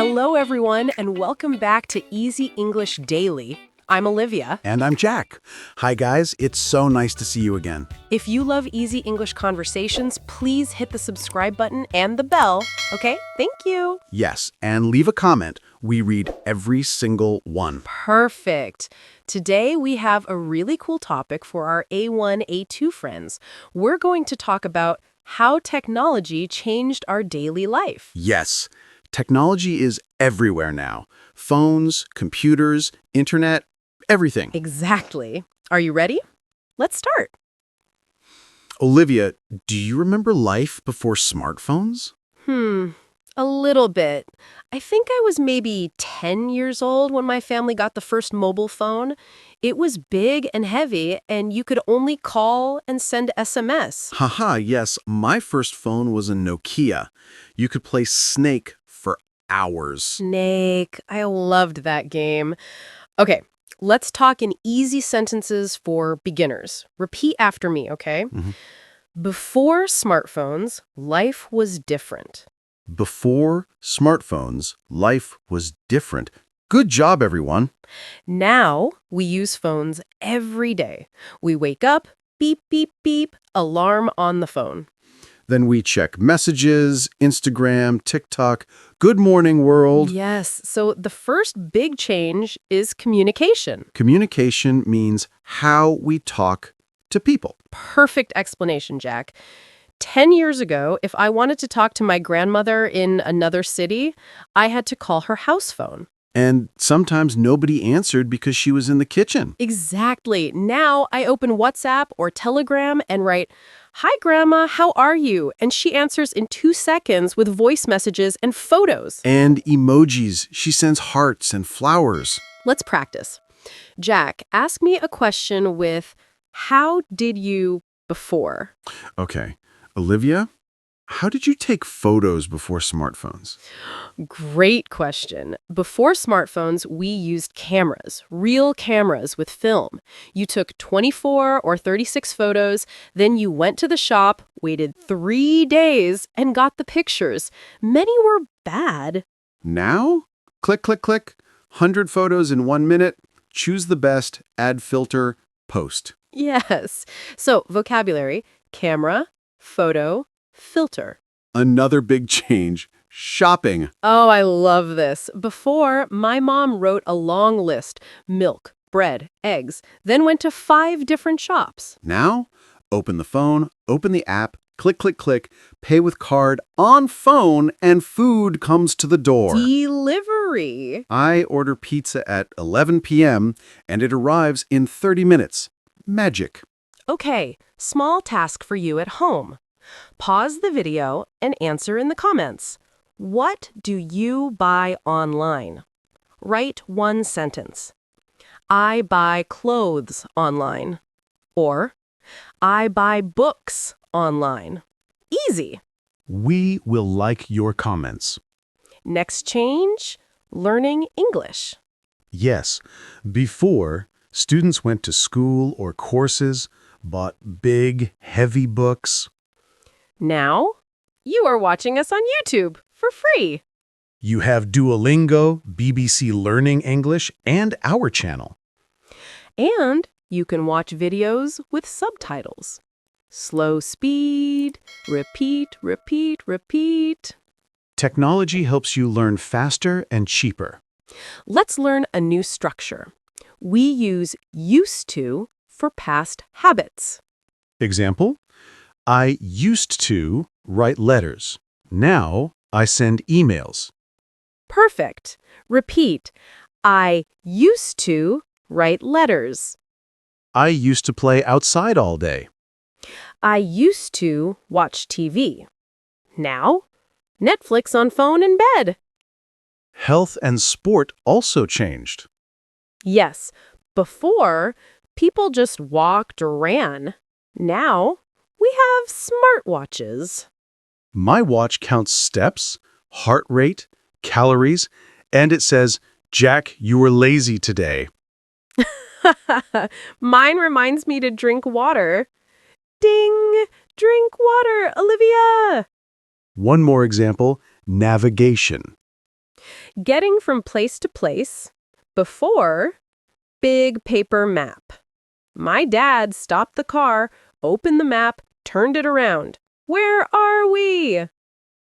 Hello, everyone, and welcome back to Easy English Daily. I'm Olivia. And I'm Jack. Hi, guys. It's so nice to see you again. If you love Easy English conversations, please hit the subscribe button and the bell, okay? Thank you. Yes, and leave a comment. We read every single one. Perfect. Today, we have a really cool topic for our A1, A2 friends. We're going to talk about how technology changed our daily life. Yes, technology is everywhere now. Phones, computers, internet, everything. Exactly. Are you ready? Let's start. Olivia, do you remember life before smartphones? A little bit. I think I was maybe 10 years old when my family got the first mobile phone. It was big and heavy, and you could only call and send SMS. Haha, yes. My first phone was a Nokia. You could play Snake for hours. Snake. I loved that game. Okay, let's talk in easy sentences for beginners. Repeat after me, okay? Before smartphones, life was different. Before smartphones, life was different. Good job, everyone. Now, we use phones every day. We wake up, beep, beep, beep, alarm on the phone. Then we check messages, Instagram, TikTok, Good Morning World. Yes, so the first big change is communication. Communication means how we talk to people. Perfect explanation, Jack. 10 years ago, if I wanted to talk to my grandmother in another city, I had to call her house phone. And sometimes nobody answered because she was in the kitchen. Exactly. Now I open WhatsApp or Telegram and write, "Hi, Grandma, how are you?" And she answers in 2 seconds with voice messages and photos. And emojis. She sends hearts and flowers. Let's practice. Jack, ask me a question with, "How did you before?" Okay. Olivia, how did you take photos before smartphones? Great question. Before smartphones, we used cameras, real cameras with film. You took 24 or 36 photos, then you went to the shop, waited 3 days, and got the pictures. Many were bad. Now? Click, click, click. 100 photos in 1 minute. Choose the best, add filter, post. Yes. So, vocabulary, camera, photo, filter. Another big change, shopping. Oh, I love this. Before, my mom wrote a long list, milk, bread, eggs, then went to 5 different shops. Now, open the phone, open the app, click, click, click, pay with card on phone, and food comes to the door. Delivery. I order pizza at 11 p.m. and it arrives in 30 minutes. Magic. Okay, small task for you at home. Pause the video and answer in the comments. What do you buy online? Write one sentence. I buy clothes online. Or, I buy books online. Easy. We will like your comments. Next change, learning English. Yes, before, students went to school or courses, bought big, heavy books. Now, you are watching us on YouTube for free. You have Duolingo, BBC Learning English, and our channel. And you can watch videos with subtitles. Slow speed, repeat, repeat, repeat. Technology helps you learn faster and cheaper. Let's learn a new structure. We use used to for past habits. Example, I used to write letters. Now I send emails. Perfect. Repeat. I used to write letters. I used to play outside all day. I used to watch TV. Now, Netflix on phone and bed. Health and sport also changed. Yes, before, people just walked or ran. Now, we have smartwatches. My watch counts steps, heart rate, calories, and it says, Jack, you were lazy today. Mine reminds me to drink water. Ding! Drink water, Olivia! One more example, navigation. Getting from place to place. Before, big paper map. My dad stopped the car, opened the map, turned it around. Where are we?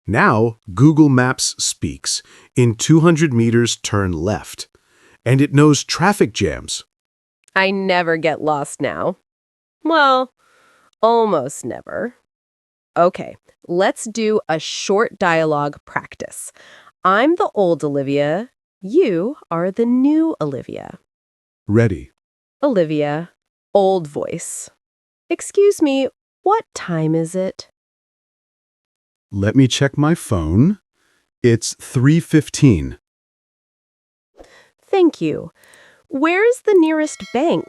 Now, Google Maps speaks. In 200 meters, turn left. And it knows traffic jams. I never get lost now. Well, almost never. Okay, let's do a short dialogue practice. I'm the old Olivia. You are the new Olivia. Ready. Olivia, old voice. Excuse me, what time is it? Let me check my phone. It's 3:15. Thank you. Where is the nearest bank?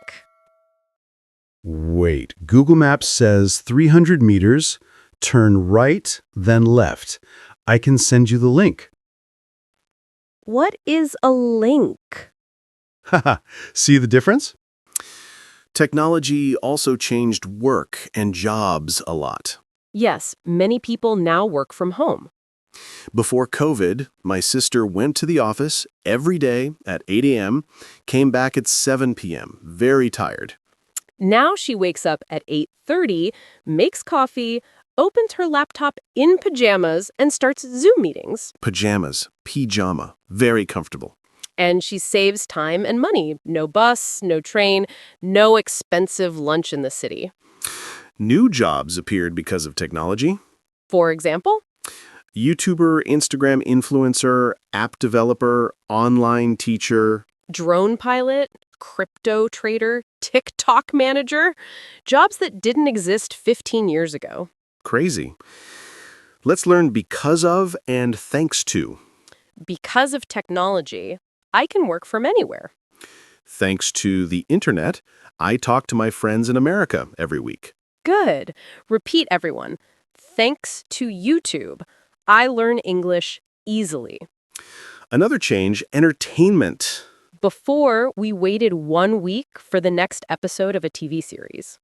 Wait, Google Maps says 300 meters, turn right, then left. I can send you the link. What is a link? Haha, see the difference? Technology also changed work and jobs a lot. Yes, many people now work from home. Before COVID, my sister went to the office every day at 8 a.m., came back at 7 p.m., very tired. Now she wakes up at 8:30, makes coffee, opens her laptop in pajamas, and starts Zoom meetings. Pajamas, pijama, very comfortable. And she saves time and money. No bus, no train, no expensive lunch in the city. New jobs appeared because of technology. For example, YouTuber, Instagram influencer, app developer, online teacher. drone pilot, crypto trader, TikTok manager, jobs that didn't exist 15 years ago. Crazy. Let's learn because of and thanks to. Because of technology, I can work from anywhere. Thanks to the internet, I talk to my friends in America every week. Good. Repeat, everyone. Thanks to YouTube, I learn English easily. Another change, entertainment. Before, we waited 1 week for the next episode of a TV series.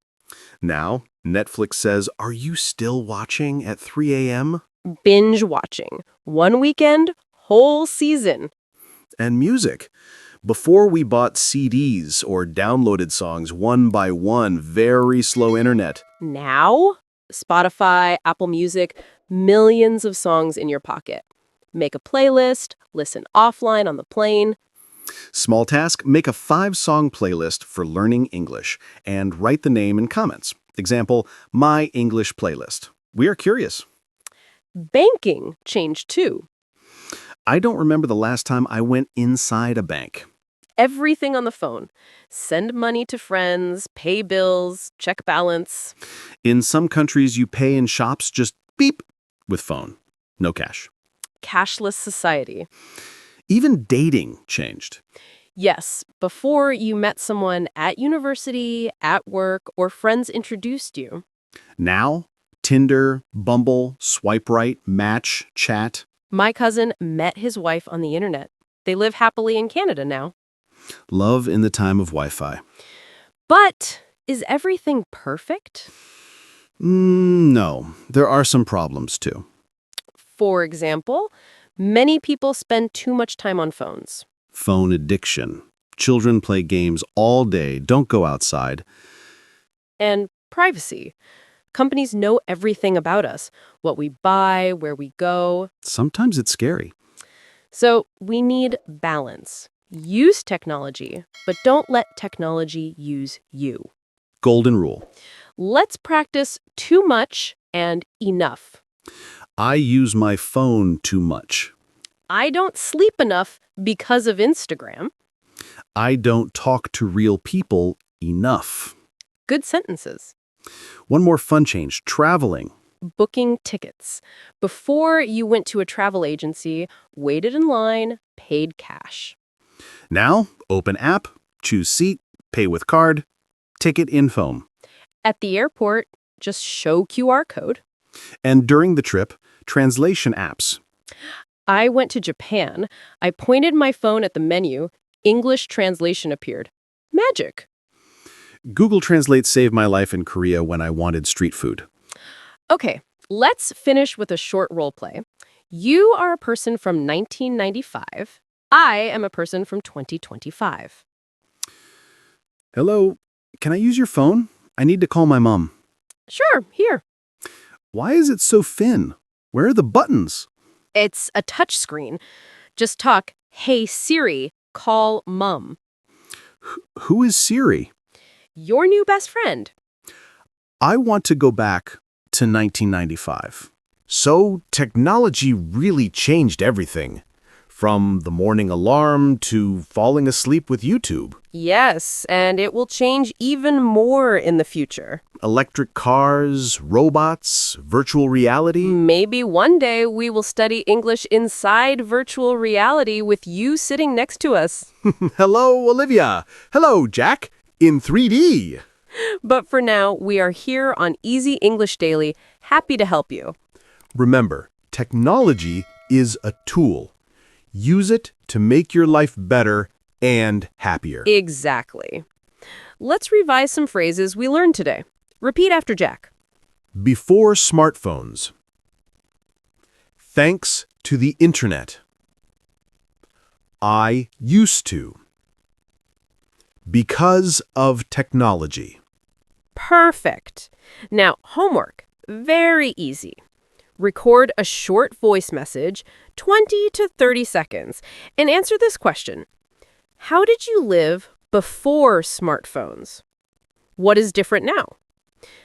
Now, Netflix says, are you still watching at 3 a.m.? Binge watching. 1 weekend, whole season. And music. Before we bought CDs or downloaded songs one by one, very slow internet. Now, Spotify, Apple Music, millions of songs in your pocket. Make a playlist, listen offline on the plane. Small task, make a 5-song playlist for learning English and write the name in comments. Example, my English playlist. We are curious. Banking changed too. I don't remember the last time I went inside a bank. Everything on the phone. Send money to friends, pay bills, check balance. In some countries, you pay in shops just beep with phone. No cash. Cashless society. Even dating changed. Yes, before you met someone at university, at work, or friends introduced you. Now, Tinder, Bumble, Swipe Right, Match, Chat. My cousin met his wife on the internet. They live happily in Canada now. Love in the time of Wi-Fi. But is everything perfect? No, there are some problems too. For example, many people spend too much time on phones. Phone addiction. Children play games all day, don't go outside. And privacy. Companies know everything about us, what we buy, where we go. Sometimes it's scary. So we need balance. Use technology, but don't let technology use you. Golden rule. Let's practice too much and enough. I use my phone too much. I don't sleep enough because of Instagram. I don't talk to real people enough. Good sentences. One more fun change, traveling. Booking tickets. Before you went to a travel agency, waited in line, paid cash. Now, open app, choose seat, pay with card, ticket in phone. At the airport, just show QR code. And during the trip, translation apps. I went to Japan. I pointed my phone at the menu. English translation appeared. Magic. Google Translate saved my life in Korea when I wanted street food. Okay, let's finish with a short role play. You are a person from 1995. I am a person from 2025. Hello, can I use your phone? I need to call my mom. Sure, here. Why is it so thin? Where are the buttons? It's a touch screen. Just talk, "Hey Siri, call Mum." Who is Siri? Your new best friend. I want to go back to 1995. So, technology really changed everything. From the morning alarm to falling asleep with YouTube. Yes, and it will change even more in the future. Electric cars, robots, virtual reality. Maybe one day we will study English inside virtual reality with you sitting next to us. Hello, Olivia. Hello, Jack. In 3D. But for now, we are here on Easy English Daily, happy to help you. Remember, technology is a tool. Use it to make your life better and happier. Exactly. Let's revise some phrases we learned today. Repeat after Jack. Before smartphones. Thanks to the internet. I used to. Because of technology. Perfect. Now, homework. Very easy. Record a short voice message, 20 to 30 seconds, and answer this question. How did you live before smartphones? What is different now?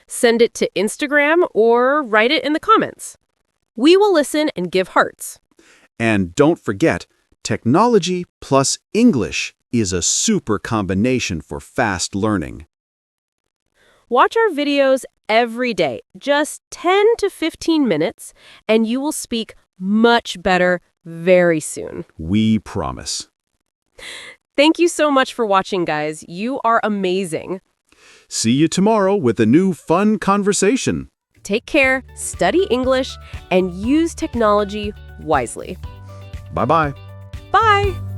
Send it to Instagram or write it in the comments. We will listen and give hearts. And don't forget, technology plus English is a super combination for fast learning. Watch our videos every day, just 10 to 15 minutes, and you will speak much better very soon. We promise. Thank you so much for watching, guys. You are amazing. See you tomorrow with a new fun conversation. Take care, study English, and use technology wisely. Bye-bye. Bye!